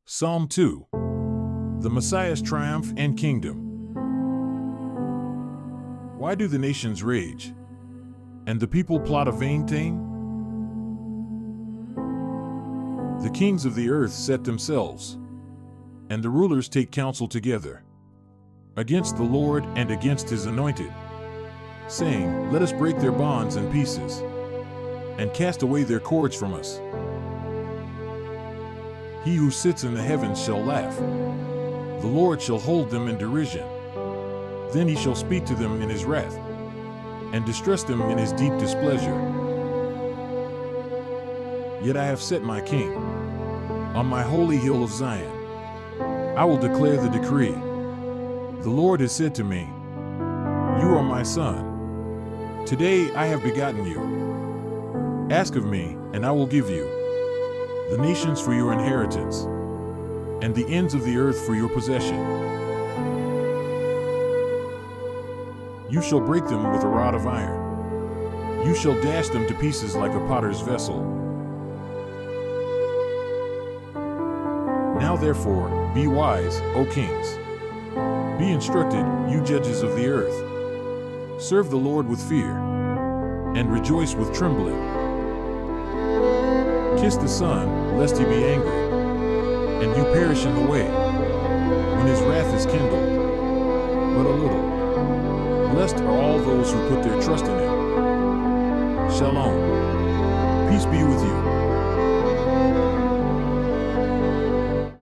Psalm 2. The Messiah's Triumph and Kingdom. Why do the nations rage, and the people plot a vain thing? The kings of the earth set themselves, and the rulers take counsel together, against the Lord and against his anointed, saying, Let us break their bonds in pieces, and cast away their cords from us. He who sits in the heavens shall laugh. The Lord shall hold them in derision. Then he shall speak to them in his wrath, and distress them in his deep displeasure. Yet I have set my king on my holy hill of Zion. I will declare the decree. The Lord has said to me, You are my son. Today I have begotten you. Ask of me, and I will give you the nations for your inheritance, and the ends of the earth for your possession. You shall break them with a rod of iron. You shall dash them to pieces like a potter's vessel. Now therefore, be wise, O kings. Be instructed, you judges of the earth. Serve the Lord with fear, and rejoice with trembling. Kiss the Son, lest he be angry, and you perish in the way, when his wrath is kindled. But a little. Blessed are all those who put their trust in him. Shalom. Peace be with you.